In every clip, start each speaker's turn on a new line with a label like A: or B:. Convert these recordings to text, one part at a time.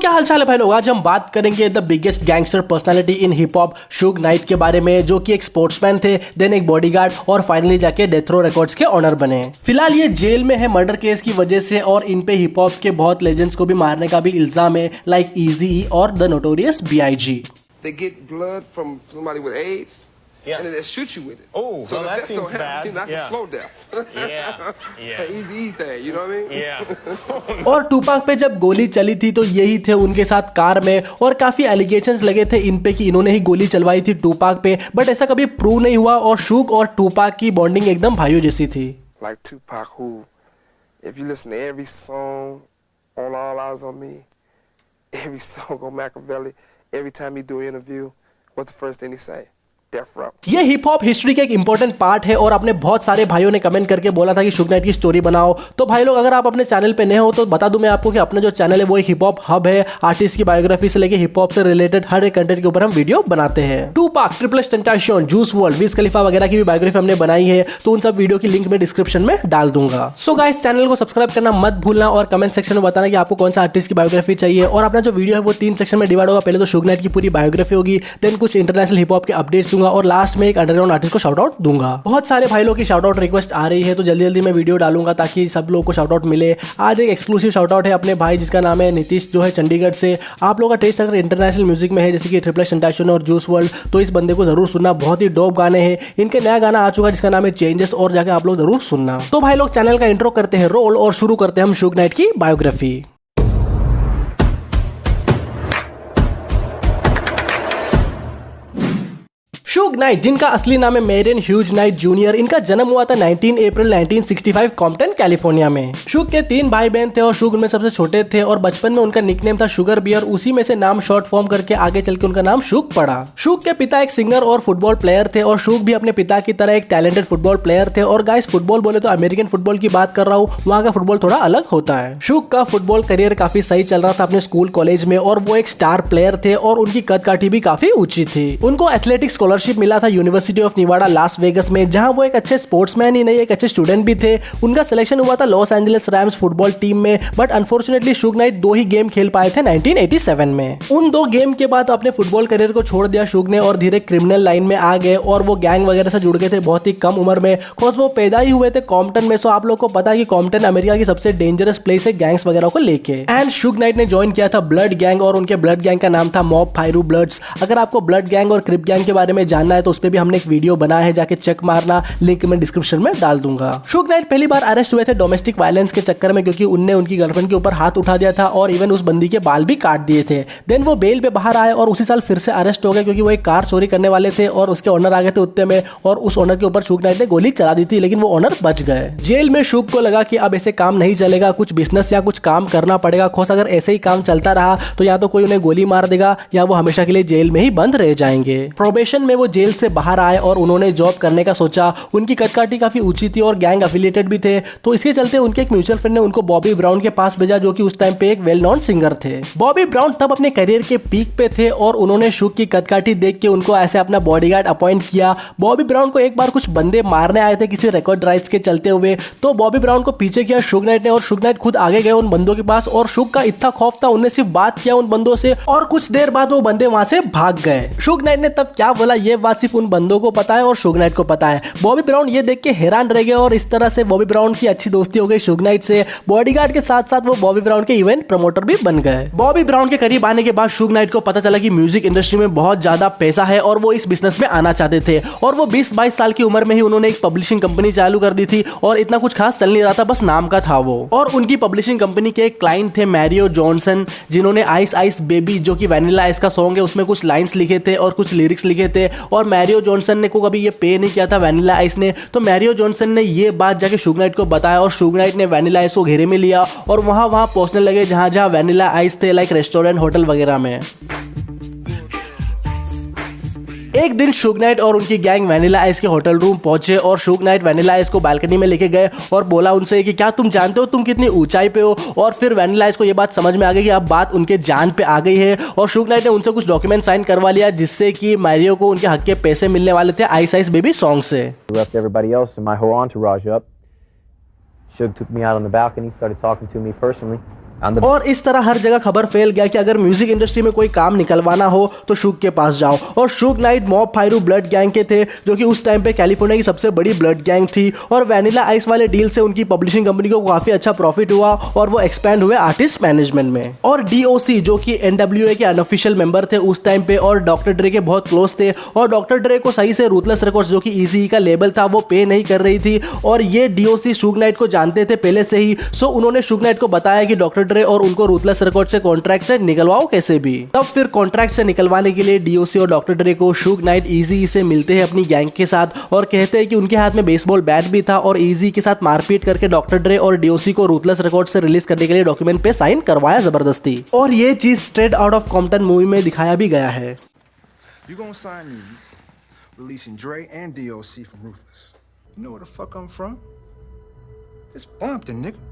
A: क्या हालचाल है भाई लोग। आज हम बात करेंगे the biggest gangster personality in hip hop Shug Knight के बारे में, जो कि एक स्पोर्ट्समैन थे, देन एक बॉडीगार्ड और फाइनली जाके डेथ रो रिकॉर्ड्स के ऑनर बने। फिलहाल ये जेल में है मर्डर केस की वजह से, और इन पे हिप हॉप के बहुत लेजेंड्स को भी मारने का भी इल्जाम है, लाइक इजी और the notorious B.I.G.
B: They get blood from somebody with AIDS, and then they shoot you with it.
C: Oh,
B: so
C: well, that
B: death
C: seems
B: don't happen.
C: bad.
B: That's a slow death.
C: Yeah.
B: An easy thing, you know what I mean?
C: Yeah.
A: और Tupac पे जब गोली चली थी तो यही थे उनके साथ कार में, और काफी एलिगेशंस लगे थे इन पे कि इन्होंने ही गोली चलवाई थी टूपाक पे, बट ऐसा कभी प्रूव नहीं हुआ। और शुग और टूपाक की बॉन्डिंग एकदम भाइयों जैसी थी।
B: Like Tupac, who, if you listen to every song on All Eyes on Me, every song on Machiavelli, every time he do an interview, what's the first thing he say? Death Row.
A: ये hip hop history का एक important part है, और अपने बहुत सारे भाइयों ने कमेंट करके बोला था कि शुग नाइट की स्टोरी बनाओ। तो भाई लोग, अगर आप अपने चैनल पे नए हो तो बता दूं मैं आपको कि अपना जो चैनल है वो एक हिप हॉप हब है। आर्टिस्ट की बायोग्राफी से लेके हिप हॉप से रिलेटेड हर एक कंटेंट के ऊपर हम वीडियो बनाते हैं। Tupac, triple X Tentacion, Juice WRLD, Wiz Khalifa वगैरह की भी बायोग्राफी हमने बनाई है, तो उन सब वीडियो की लिंक मैं डिस्क्रिप्शन में डाल दूंगा। सो गाइस, चैनल को सब्सक्राइब करना मत भूलना, और कमेंट सेक्शन में बताना कि आपको कौन सा आर्टिस्ट की बायोग्राफी चाहिए। और अपना जो वीडियो है वो 3 सेक्शन में डिवाइड होगा। पहले तो शुग नाइट की पूरी बायोग्राफी होगी, देन कुछ इंटरनेशनल हिप हॉप के अपडेट्स दूंगा, और लास्ट में एक अंडरग्राउंड आर्टिस्ट को शाउट आउट दूंगा। बहुत सारे भाई लोग की शाउट आउट रिक्वेस्ट आ रही है, तो जल्दी जल्दी मैं वीडियो डालूंगा ताकि सब लोग को शाउट आउट मिले। आज एक एक्सक्लूसिव शाउट आउट है अपने भाई जिसका नाम है नीतीश, जो है चंडीगढ़ से। आप लोगों का टेस्ट अगर इंटरनेशनल म्यूजिक में है, जैसे कि ट्रिपल एक्स टेंटेशन और जूस वर्ल्ड, तो इस बंदे को जरूर सुनना। बहुत ही डोप गाने हैं इनके। नया गाना आ चुका है जिसका नाम है चेंजेस, और जाके आप लोग जरूर सुनना। तो भाई लोग, चैनल का इंट्रो करते हैं रोल, और शुरू करते हैं हम शुग नाइट की बायोग्राफी। शुग नाइट, जिनका असली नाम है मेरियन ह्यूज नाइट जूनियर, इनका जन्म हुआ था 19 अप्रैल 1965 कॉम्पटन, कैलिफोर्निया में। शुग के 3 भाई बहन थे, और शुग उनमें सबसे छोटे थे, और बचपन में उनका निकनेम था शुगर बियर। उसी में से नाम शॉर्ट फॉर्म करके आगे चल के उनका नाम शुग पड़ा। शुग के पिता एक सिंगर और फुटबॉल प्लेयर थे, और शुग भी अपने पिता की तरह एक टैलेंटेड फुटबॉल प्लेयर थे। और गाइस, फुटबॉल बोले तो अमेरिकन फुटबॉल की बात कर रहा हूँ, वहाँ का फुटबॉल थोड़ा अलग होता है। शुग का फुटबॉल करियर काफी सही चल रहा था अपने स्कूल कॉलेज में, और वो एक स्टार प्लेयर थे, और उनकी कद काठी भी काफी ऊंची थी। उनको एथलेटिक स्कॉलरशिप मिला था यूनिवर्सिटी ऑफ निवाडा लास वेगस में, जहां वो एक अच्छे स्पोर्ट्समैन ही नहीं, एक अच्छे स्टूडेंट भी थे। उनका सिलेक्शन हुआ था Los Angeles Rams football team में, बट अनफॉर्चुनेटली शुग नाइट 2 ही गेम खेल पाए थे 1987 में। उन 2 गेम के बाद अपने फुटबॉल करियर को छोड़ दिया शुग ने, और धीरे क्रिमिनल लाइन में आ गए, और वो गैंग वगैरह से जुड़ गए थे बहुत ही कम उम्र में। कोर्स वो पैदा ही हुए थे कॉम्पटन में, सो आप लोग को पता है कि कॉम्पटन अमेरिका की सबसे डेंजरस प्लेस है गैंग्स वगैरह को लेके। एंड शुग नाइट ने ज्वाइन किया था ब्लड गैंग, और उनके ब्लड गैंग का नाम था मॉब फायरू ब्लड्स। अगर आपको ब्लड गैंग और क्रिप गैंग के बारे में जानना है तो उस पर भी हमने एक वीडियो बनाया है, जाके चेक मारना, लिंक मैं डिस्क्रिप्शन में डाल दूंगा। शुग नाइट पहली बार अरेस्ट हुए थे डोमेस्टिक वायलेंस के चक्कर में, क्योंकि उनने उनकी गर्लफ्रेंड के ऊपर हाथ उठा दिया था, और इवन उस बंदी के बाल भी काट दिए थे। देन वो बेल पे बाहर आए, और उसी साल फिर से अरेस्ट हो गए, क्योंकि वो एक कार चोरी करने वाले थे, और उसके ओनर आ गए थे उत्ते में, और उस ओनर के ऊपर शुग नाइट ने गोली चला दी थी, लेकिन वो ओनर बच गए। जेल में शुग को लगा कि अब ऐसे काम नहीं चलेगा, कुछ बिजनेस या कुछ काम करना पड़ेगा। खोस अगर ऐसे ही काम चलता रहा तो या तो कोई उन्हें गोली मार देगा, या वो हमेशा के लिए जेल में ही बंद रह जाएंगे। प्रोबेशन में वो जेल से बाहर आए, और उन्होंने जॉब करने का सोचा। उनकी कदकाठी काफी ऊंची थी, और गैंग एफिलिएटेड भी थे, तो इसके चलते उनके एक म्यूचुअल फ्रेंड ने उनको बॉबी ब्राउन के पास भेजा, जो कि उस टाइम पे एक वेल नोन सिंगर थे। बॉबी ब्राउन तब अपने करियर के पीक पे थे, और उन्होंने शुग की कदकाठी देख के उनको ऐसे अपना बॉडीगार्ड अपॉइंट किया। बॉबी ब्राउन को एक बार कुछ बंदे मारने आए थे किसी रिकॉर्ड राइट्स के चलते हुए, तो बॉबी ब्राउन को पीछे किया शुग नाइट ने, और शुग नाइट खुद आगे गए उन बंदों के पास, और शुग का इतना खौफ था, उन्हें सिर्फ बात किया उन बंदों से, और कुछ देर बाद वो बंदे वहां से भाग गए। शुग नाइट ने तब क्या बोला ये बात सिर्फ उन बंदों को पता है, और शुग नाइट को पता है। बॉबी ब्राउन ये देख के हैरान रह गए, और इस तरह से बॉबी ब्राउन की अच्छी दोस्ती हो गई शुग नाइट से। बॉडीगार्ड के साथ साथ वो बॉबी ब्राउन के इवेंट प्रमोटर भी बन गए। बॉबी ब्राउन के करीब आने के बाद शुग नाइट को पता चला कि म्यूजिक इंडस्ट्री में बहुत ज्यादा पैसा है, और वो इस बिजनेस में आना चाहते थे। और वो 20-22 साल की उम्र में ही उन्होंने एक पब्लिशिंग कंपनी चालू कर दी थी, और इतना कुछ खास चल नहीं रहा था, बस नाम का था वो। और उनकी पब्लिशिंग कंपनी के एक क्लाइंट थे मैरियो जॉनसन, जिन्होंने आइस आइस बेबी, जो कि वैनिला आइस का सॉन्ग है, उसमें कुछ लाइंस लिखे थे और कुछ लिरिक्स लिखे थे। और मैरियो जॉनसन ने को कभी ये पे नहीं किया था वैनिला आइस ने, तो मैरियो जॉनसन ने ये बात जाके शुग नाइट को बताया, और शुग नाइट ने वैनिला आइस को घेरे में लिया, और वहां पहुंचने लगे जहां जहां वैनिला आइस थे, लाइक रेस्टोरेंट, होटल वगैरह में। एक दिन शुग नाइट और उनकी गैंग वैनिला आइस के होटल रूम पहुंचे, और शुग नाइट वैनिला आइस को बालकनी में लेके गए, और बोला उनसे कि क्या तुम जानते हो तुम कितनी ऊंचाई पे हो। और फिर वैनिला आइस को ये बात समझ में आ गई कि अब बात उनके जान पे आ गई है, और शुग नाइट ने उनसे कुछ डॉक्यूमेंट साइन करवा लिया, जिससे कि मैरियो को उनके हक के पैसे मिलने वाले थे आइस आइस बेबी सॉन्ग से।
C: Left everybody else and my whole entourage up. Shug took me out on the balcony, started talking to me personally.
A: और इस तरह हर जगह खबर फैल गया कि अगर म्यूजिक इंडस्ट्री में कोई काम निकलवाना हो तो शुग के पास जाओ। और शुग नाइट मॉब फाइरू ब्लड गैंग के थे, जो कि उस टाइम पे कैलिफोर्निया की सबसे बड़ी ब्लड गैंग थी। और वैनिला आइस वाले डील से उनकी पब्लिशिंग कंपनी को काफी अच्छा प्रॉफिट हुआ और वो एक्सपैंड हुए आर्टिस्ट मैनेजमेंट में। और DOC जो कि NWA के अनऑफिशियल मेंबर थे उस टाइम पे और डॉक्टर ड्रे के बहुत क्लोज थे, और डॉक्टर ड्रे को सही से रूथलेस रिकॉर्ड्स जो कि ईज़ी का लेबल था वो पे नहीं कर रही थी। और ये DOC शुग नाइट को जानते थे पहले से ही, सो उन्होंने शुग नाइट को बताया कि डॉक्टर ड्रे और उनको रूथलेस रिकॉर्ड से कॉन्ट्रैक्ट से निकलवाओ कैसे भी। तब फिर कॉन्ट्रैक्ट से निकलवाने के लिए DOC और डॉक्टर ड्रे को शुग नाइट ईज़ी से मिलते हैं अपनी गैंग के साथ और कहते हैं कि उनके हाथ में बेसबॉल बैट भी था और ईज़ी के साथ मारपीट करके डॉक्टर ड्रे और DOC को रूथलेस रिकॉर्ड से रिलीज करने के लिए डॉक्यूमेंट पे साइन करवाया जबरदस्ती। और ये चीज straight out of Compton movie में दिखाया भी गया है।
D: You gonna sign these, releasing Dre and DOC from Ruthless. You know where the fuck I'm from? It's Bompton, nigga.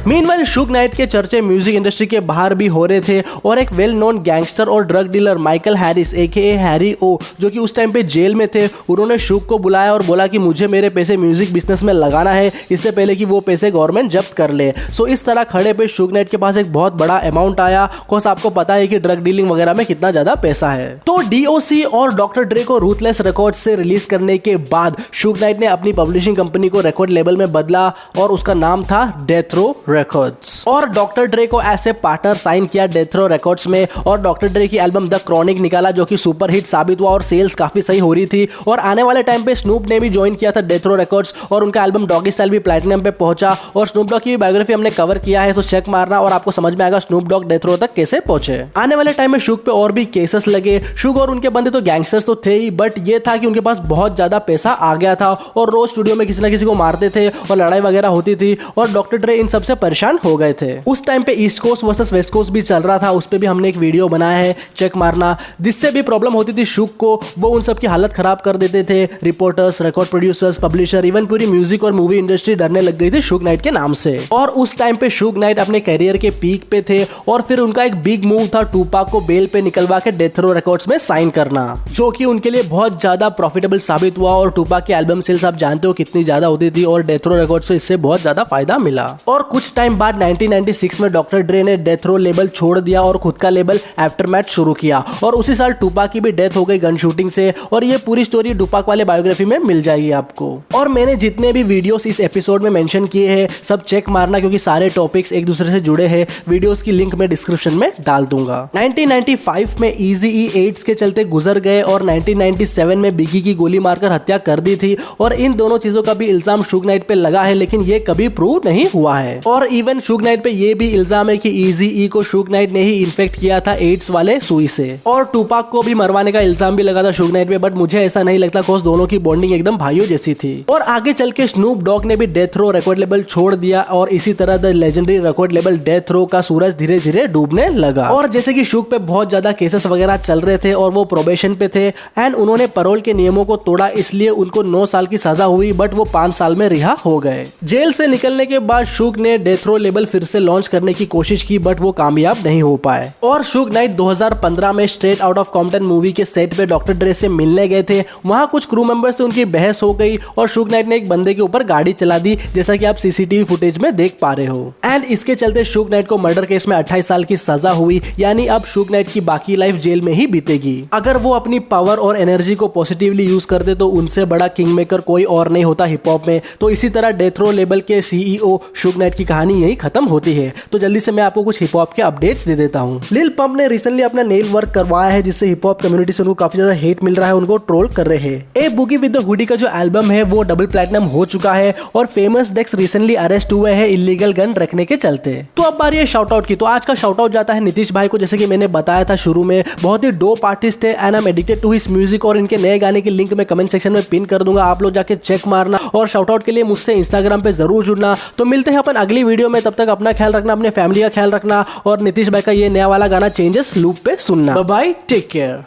A: Meanwhile Shug Knight के चर्चे म्यूजिक इंडस्ट्री के बाहर भी हो रहे थे और एक वेल नोन गैंगस्टर और drug dealer Michael Harris AKA Harry O, जो कि उस टाइम पे जेल में थे, उन्होंने शुग को बुलाया और बोला कि मुझे मेरे पैसे म्यूजिक बिजनेस में लगाना है इससे पहले कि वो पैसे गवर्नमेंट जब्त कर ले। सो इस तरह खड़े पे शुग नाइट के पास एक बहुत बड़ा अमाउंट आया, कोर्स आपको पता है कि ड्रग डीलिंग वगैरह में कितना ज्यादा पैसा है। तो DOC और डॉक्टर ड्रे को रूथलेस रिकॉर्ड्स से रिलीज करने के बाद शुग नाइट ने अपनी पब्लिशिंग कंपनी को रिकॉर्ड लेबल में बदला और उसका नाम था डेथ रो रिकॉर्ड्स। और डॉक्टर ड्रे को ऐसे पार्टनर साइन किया डेथ रो रिकॉर्ड्स में और डॉक्टर ड्रे की एल्बम द क्रॉनिक निकाला जो कि सुपर हिट साबित हुआ और सेल्स काफी सही हो रही थी। और आने वाले टाइम पे स्नूप ने भी ज्वाइन किया था डेथ रो रिकॉर्ड्स और उनका एल्बम डॉगी स्टाइल भी प्लैटिनम पे पहुंचा। और स्नूप डॉग की बायोग्राफी हमने कवर किया है, तो चेक मारना और आपको समझ में आएगा स्नूप डॉग डेथ रो तक कैसे पहुंचे। आने वाले टाइम में शुग पे और भी केसेस लगे। शुग और उनके बंदे तो गैंगस्टर्स तो थे ही, बट ये था कि उनके पास बहुत ज्यादा पैसा आ गया था और रोज स्टूडियो में किसी ना किसी को मारते थे और लड़ाई वगैरह होती थी और डॉक्टर ड्रे इन सबसे परेशान हो गए थे। उस टाइम पे east coast versus west coast भी चल रहा था, उस पे भी हमने एक वीडियो बनाया है, चेक मारना। जिससे भी प्रॉब्लम होती थी शुग को, वो उन सब की हालत खराब कर देते थे। Reporters, record producers, publisher, even पूरी म्यूजिक और मूवी इंडस्ट्री डरने लग गई थी शुग नाइट के नाम से। और उस टाइम पे शुग नाइट अपने करियर के पीक पे थे और फिर उनका एक बिग मूव था टूपाक को बेल पे निकलवा के डेथ रो रिकॉर्ड्स में साइन करना, जो कि उनके लिए बहुत ज्यादा प्रॉफिटेबल साबित हुआ। और टूपाक की एल्बम सेल्स आप जानते हो कितनी ज्यादा होती थी और डेथ रो रिकॉर्ड्स से इससे बहुत ज्यादा फायदा मिला। और कुछ टाइम बाद 1996 में डॉक्टर ड्रे ने डेथ रो लेबल छोड़ दिया और खुद का लेबल आफ्टरमैथ शुरू किया। और उसी साल टूपाक की भी डेथ हो गई गन शूटिंग से। और ये पूरी स्टोरी टूपाक वाले बायोग्राफी में मिल जाएगी आपको। और मैंने जितने भी वीडियोस इस एपिसोड में मेंशन किए हैं सब चेक मारना, क्योंकि सारे टॉपिक्स एक दूसरे से जुड़े हैं। वीडियोस की लिंक मैं डिस्क्रिप्शन में डाल दूंगा। 1995 में इज़ी एड्स के चलते गुजर गए और 1997 में बिगी की गोली मारकर हत्या कर दी थी। और इन दोनों चीजों का भी इल्जाम शुग नाइट पे लगा है, लेकिन ये कभी प्रूव नहीं हुआ है। और इवन शुग नाइट पे ये भी इल्जाम है कि इज़ी को शुग नाइट ने ही इन्फेक्ट किया था एड्स वाले सुई से। और टूपाक को भी मरवाने का इल्जाम भी लगा था शुग नाइट पे, बट मुझे ऐसा नहीं लगता, कोस दोनों की बॉन्डिंग एकदम भाइयों जैसी थी। और आगे चल के स्नूप डॉग ने भी डेथ रो रिकॉर्ड लेबल छोड़ दिया और इसी तरह the legendary record label Death Row का सूरज धीरे धीरे डूबने लगा। और जैसे कि शुग पे बहुत ज्यादा केसेस वगैरह चल रहे थे और वो प्रोबेशन पे थे एंड उन्होंने पैरोल के नियमों को तोड़ा, इसलिए उनको 9 साल की सजा हुई, बट वो 5 साल में रिहा हो गए। जेल से निकलने के बाद शुग ने डेथ रो लेबल फिर से लॉन्च करने की कोशिश की, बट वो कामयाब नहीं हो पाए। और शुग नाइट 2015 में straight out of Compton movie के सेट पे डॉक्टर ड्रे से मिलने गए थे। वहां कुछ क्रू मेंबर से उनकी बहस हो गई और शुग नाइट ने एक बंदे के ऊपर गाड़ी चला दी, जैसा कि आप सीसीटीवी फुटेज में देख पा रहे हो। एंड इसके चलते शुग नाइट को मर्डर केस में 28 साल की सजा हुई, यानी अब शुग नाइट की बाकी लाइफ जेल में ही बीतेगी। अगर वो अपनी पावर और एनर्जी को पॉजिटिवली यूज करते तो उनसे बड़ा किंग मेकर कोई और नहीं होता हिप हॉप में। तो इसी तरह डेथ रो लेबल के CEO शुग नाइट की कहानी यही खत्म होती है। तो जल्दी से मैं आपको कुछ हिप हॉप के अपडेट्स दे देता हूँ। लिल पंप ने रिसेंटली अपना नेल वर्क करवाया है, जिससे हिप हॉप कम्युनिटी से उनको काफी ज्यादा हेट मिल रहा है, उनको ट्रोल कर रहे हैं। ए बुगी विद द हुडी का जो एल्बम है वो डबल प्लैटिनम हो चुका है और फेमस डेक्स रिसेंटली अरेस्ट हुए हैं इलीगल गन रखने के चलते। तो अब बारी है शाउट आउट की। तो आज का शाउट आउट जाता है नीतीश भाई को। जैसे कि मैंने बताया था शुरू में, बहुत ही डोप आर्टिस्ट है and I am addicted to his music. और इनके नए गाने की लिंक मैं कमेंट सेक्शन में पिन कर दूंगा, आप लोग जाके चेक मारना। और शाउट आउट के लिए मुझसे इंस्टाग्राम पे जरूर जुड़ना। तो मिलते हैं अपन अगली वीडियो में, तब तक अपना ख्याल रखना, अपने फैमिली का ख्याल रखना और नीतीश भाई का ये नया वाला गाना चेंजेस लूप पे सुनना। Bye, take care.